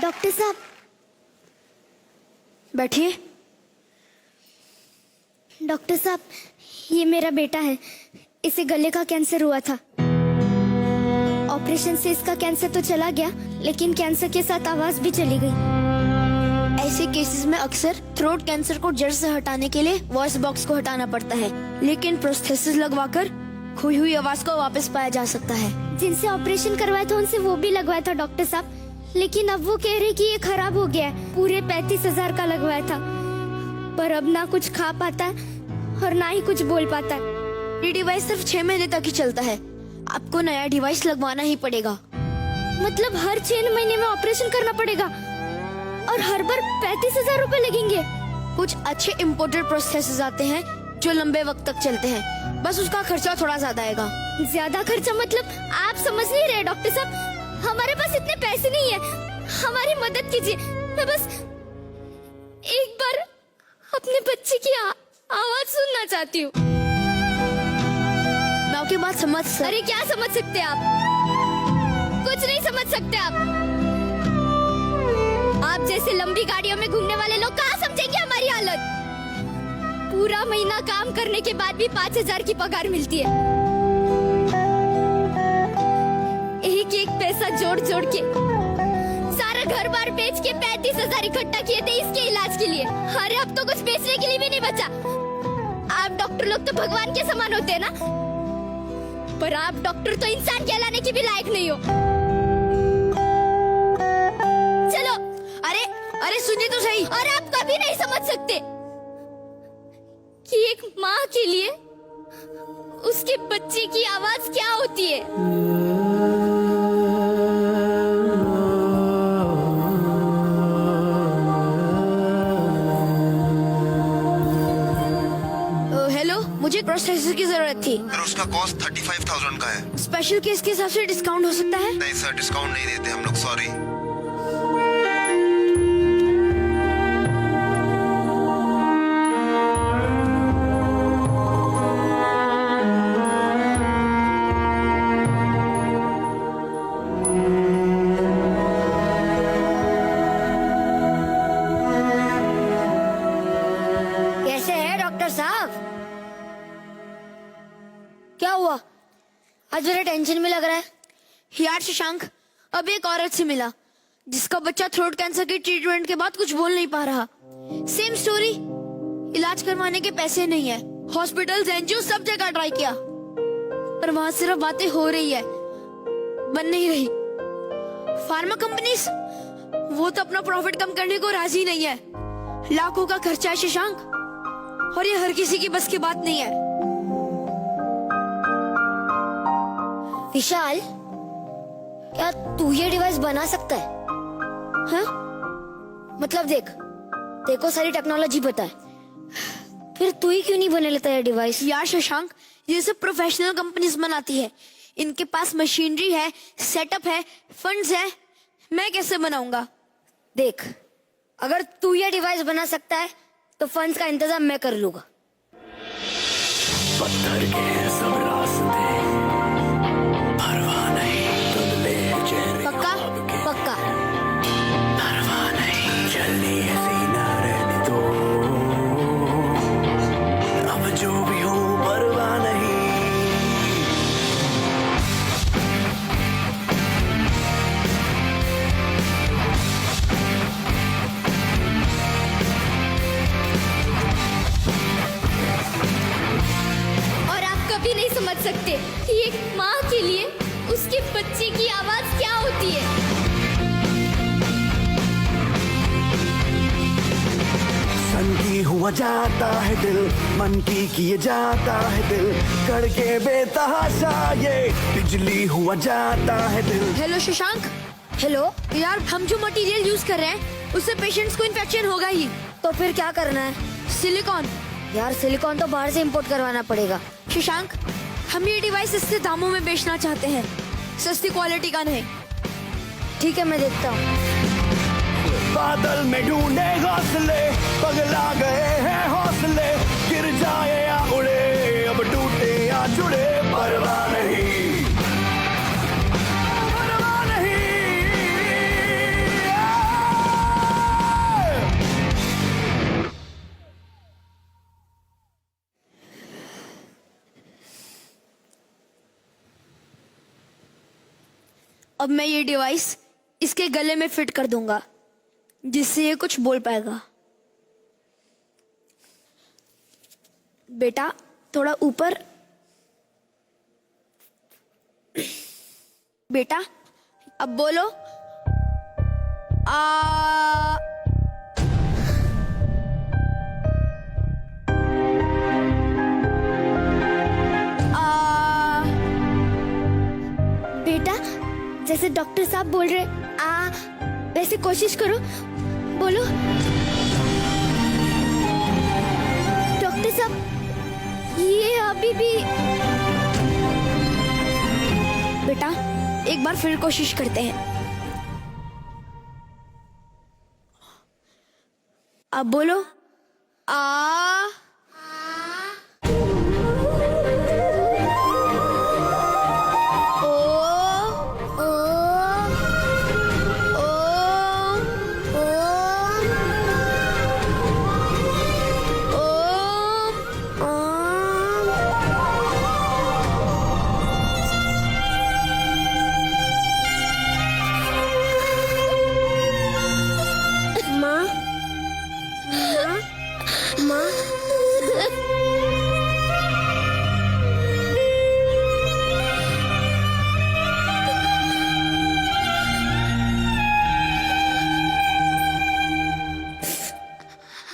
Doctor साहब बैठिए। Doctor साहब, ये मेरा बेटा है। इसे गले का कैंसर हुआ था। ऑपरेशन से इसका कैंसर तो चला गया, लेकिन कैंसर के साथ आवाज भी चली गई। ऐसे केसेस में अक्सर थ्रोट कैंसर को जड़ से हटाने के लिए वॉइस बॉक्स को हटाना पड़ता है, लेकिन प्रोस्थेसिस लगवाकर खोई हुई आवाज को वापस पाया जा सकता है। जिनसे ऑपरेशन करवाया था उनसे वो भी लगवाया था डॉक्टर साहब, लेकिन अब वो कह रहे कि ये खराब हो गया है। पूरे 35,000 का लगवाया था, पर अब ना कुछ खा पाता है और ना ही कुछ बोल पाता है। ये डिवाइस सिर्फ 6 महीने तक ही चलता है। आपको नया डिवाइस लगवाना ही पड़ेगा। मतलब हर 6 महीने में ऑपरेशन करना पड़ेगा और हर बार 35,000 रुपए लगेंगे। कुछ अच्छे इम्पोर्टेड प्रोसेसेस आते हैं जो लंबे वक्त तक चलते हैं, बस उसका खर्चा थोड़ा ज्यादा आएगा। ज्यादा खर्चा मतलब आप समझ नहीं रहे डॉक्टर साहब, हमारे पास इतने पैसे नहीं है। हमारी मदद कीजिए। मैं बस एक बार अपने बच्चे की आवाज सुनना चाहती हूँ। मैं आपकी बात समझ अरे क्या समझ सकते आप? कुछ नहीं समझ सकते आप। आप जैसे लंबी गाड़ियों में घूमने वाले लोग कहाँ समझेंगे हमारी हालत। पूरा महीना काम करने के बाद भी 5,000 की पगार मिलती है। एक एक पैसा जोड़ जोड़ के सारा घर बार बेच के 35,000 इकट्ठा किए थे इसके इलाज के लिए। अरे अब तो कुछ बेचने के लिए भी नहीं बचा। आप डॉक्टर लोग तो भगवान के समान होते हैं ना, पर आप डॉक्टर तो इंसान कहलाने की भी लायक नहीं हो। चलो। अरे अरे सुनिए तो सही। और आप कभी नहीं समझ सकते कि एक माँ के लिए उसके बच्चे की आवाज क्या होती है। हेलो, मुझे प्रोसेसर की जरूरत थी। सर उसका कॉस्ट 35,000 का है। स्पेशल केस के हिसाब से डिस्काउंट हो सकता है? नहीं सर, डिस्काउंट नहीं देते हम लोग, सॉरी। कैसे है डॉक्टर साहब? क्या हुआ? आज मेरा टेंशन में लग रहा है। यार शशांक, अब एक औरत से मिला जिसका बच्चा थ्रोट कैंसर के ट्रीटमेंट के बाद कुछ बोल नहीं पा रहा। Same story. इलाज करवाने के पैसे नहीं है। हॉस्पिटल्स, एनजीओ सब जगह ट्राई किया, पर वहां सिर्फ बातें हो रही है, बन नहीं रही। फार्मा कंपनीज वो तो अपना प्रॉफिट कम करने को राजी नहीं है। लाखों का खर्चा है शशांक, और ये हर किसी की बस की बात नहीं है। विशाल, क्या तू ये डिवाइस बना सकता है? हाँ? मतलब देखो सारी टेक्नोलॉजी पता है, फिर तू ही क्यों नहीं बना लेता ये डिवाइस? यार शशांक, ये सब प्रोफेशनल कंपनीज बनाती है। इनके पास मशीनरी है, सेटअप है, फंड्स है। मैं कैसे बनाऊंगा? देख, अगर तू ये डिवाइस बना सकता है तो फंड्स का इंतजाम मैं कर लूंगा। पत्थर के हैं सब रास्ते, परवाह नहीं धुंधले चेहरे पक्का? ख्वाब के, पक्का। परवाह नहीं चलनी है सीना रहने दो। अब जो भी हो परवाह नहीं। और आप कभी नहीं समझ सकते कि एक माँ के लिए उसके बच्चे की आवाज क्या होती है। सन की हुआ जाता है दिल, मन की किए जाता है दिल, करके बेतहाशा ये बिजली हुआ जाता है दिल। हेलो शशांक। हेलो। यार, हम जो मटेरियल यूज कर रहे हैं उससे पेशेंट्स को इन्फेक्शन होगा ही। तो फिर क्या करना है? सिलिकॉन। यार सिलिकॉन तो बाहर से इंपोर्ट करवाना पड़ेगा। शशांक, हम ये डिवाइस सस्ते दामों में बेचना चाहते हैं, सस्ती क्वालिटी का नहीं। ठीक है, मैं देखता हूँ। बादल में ढूंढे घोंसले, पगला गए हैं हौसले, गिर जाए या उड़े, अब टूटे या जुड़े, परवाह नहीं, परवाह नहीं। अब मैं ये डिवाइस इसके गले में फिट कर दूंगा, जिससे ये कुछ बोल पाएगा। बेटा थोड़ा ऊपर। बेटा अब बोलो। आ बेटा जैसे डॉक्टर साहब बोल रहे वैसे कोशिश करो, बोलो। डॉक्टर साहब ये अभी भी। बेटा एक बार फिर कोशिश करते हैं। अब बोलो। आ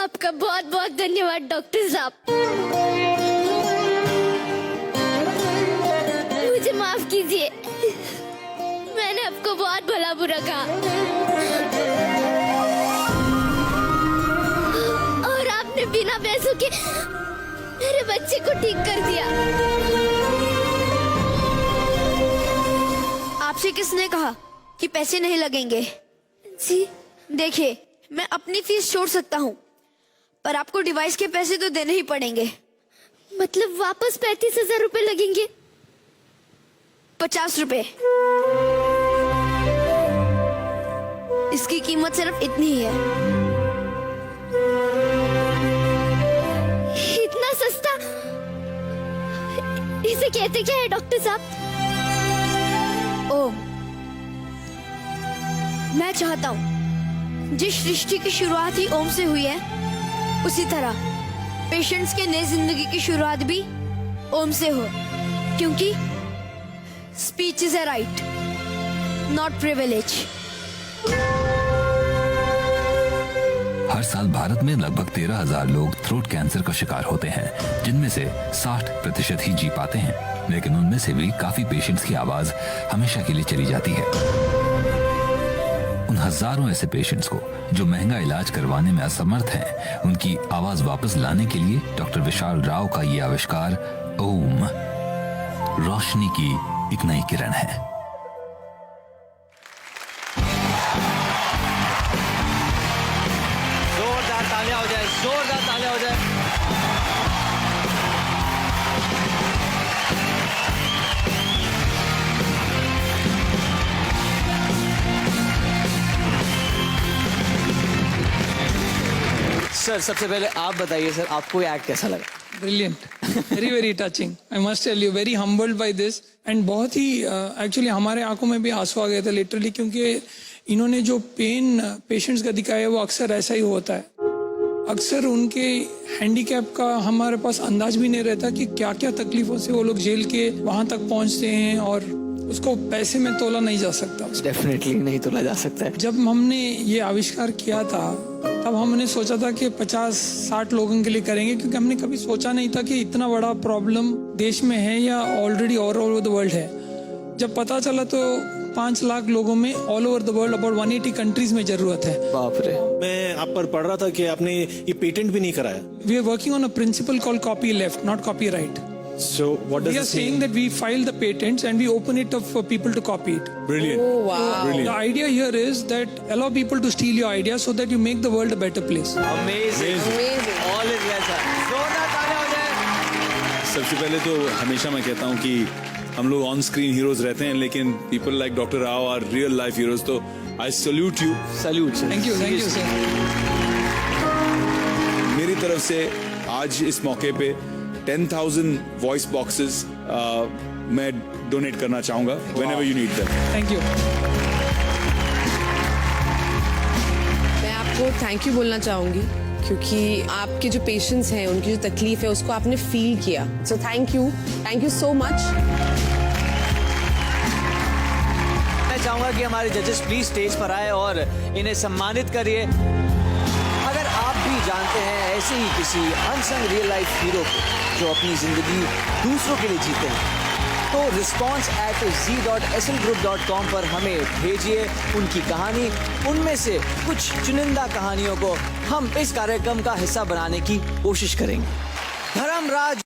आपका बहुत बहुत धन्यवाद डॉक्टर साहब। मुझे माफ कीजिए, मैंने आपको बहुत भला बुरा कहा और आपने बिना पैसों के मेरे बच्चे को ठीक कर दिया। आपसे किसने कहा कि पैसे नहीं लगेंगे? जी देखिए, मैं अपनी फीस छोड़ सकता हूँ, पर आपको डिवाइस के पैसे तो देने ही पड़ेंगे। मतलब वापस 35,000 रुपए लगेंगे? 50 रुपए। इसकी कीमत सिर्फ इतनी ही है। इतना सस्ता? इसे कहते क्या है डॉक्टर साहब? ओ, मैं चाहता हूँ जिस सृष्टि की शुरुआत ही ओम से हुई है, उसी तरह पेशेंट्स के नई जिंदगी की शुरुआत भी ओम से हो, क्योंकि speech is a right, not privilege. हर साल भारत में लगभग 13,000 लोग थ्रोट कैंसर का शिकार होते हैं, जिनमें से 60% ही जी पाते हैं, लेकिन उनमें से भी काफी पेशेंट्स की आवाज हमेशा के लिए चली जाती है। उन हजारों ऐसे पेशेंट्स को जो महंगा इलाज करवाने में असमर्थ हैं, उनकी आवाज वापस लाने के लिए डॉक्टर विशाल राव का ये आविष्कार ओम रोशनी की एक नई किरण है। जोरदार तालियां हो जाए, जोरदार तालियां हो जाए। सर सबसे पहले आप बताइए सर, आपको ये एक्ट कैसा लगा? Brilliant, very touching. I must tell you, very humbled by this. And बहुत ही एक्चुअली हमारे आंखों में भी आंसू आ गए थे लिटरली, क्योंकि इन्होंने जो पेन पेशेंट्स का दिखाया है वो अक्सर ऐसा ही होता है। अक्सर उनके हैंडीकैप का हमारे पास अंदाज भी नहीं रहता कि क्या क्या तकलीफों से वो लोग झेल के वहां तक पहुंचते हैं, और उसको पैसे में तोला नहीं जा सकता। डेफिनेटली नहीं तोला जा सकता है। जब हमने ये आविष्कार किया था तब हमने सोचा था कि 50-60 लोगों के लिए करेंगे, क्योंकि हमने कभी सोचा नहीं था कि इतना बड़ा प्रॉब्लम देश में है या already all over the world है। जब पता चला तो 5 लाख लोगों में all over the world about 180 countries में जरूरत है। बाप रे। मैं आप पर पढ़ रहा था कि आपने ये पेटेंट भी नहीं कराया। We are working on a principle called copyleft, not copyright. So what does We are this saying mean? that we file the patents and we open it up for people to copy it. Brilliant. Oh wow. Brilliant. The idea here is that allow people to steal your ideas so that you make the world a better place. Amazing. All is well sir. जोरदार तालियां हो जाए। सबसे पहले तो हमेशा मैं कहता हूँ कि हम लोग ऑन स्क्रीन हीरोज रहते हैं, लेकिन people like doctor Rao are real life heroes. तो I salute you. Salute sir. Thank you sir. मेरी तरफ से आज इस मौके पे 10,000 वॉइस बॉक्सेस मैं डोनेट करना चाहूंगा whenever you need them. Thank you. मैं आपको थैंक यू बोलना चाहूंगी क्योंकि आपके जो पेशेंट्स हैं उनकी जो तकलीफ है उसको आपने फील किया, so thank you so much. मैं चाहूंगा कि हमारे जजेस प्लीज स्टेज पर आए और इन्हें सम्मानित करिए। अगर आप भी जानते हैं ऐसे ही किसी अनसंग रियल लाइफ हीरो को जो अपनी जिंदगी दूसरों के लिए जीते हैं, तो response@z.slgroup.com पर हमें भेजिए उनकी कहानी। उनमें से कुछ चुनिंदा कहानियों को हम इस कार्यक्रम का हिस्सा बनाने की कोशिश करेंगे। धर्मराज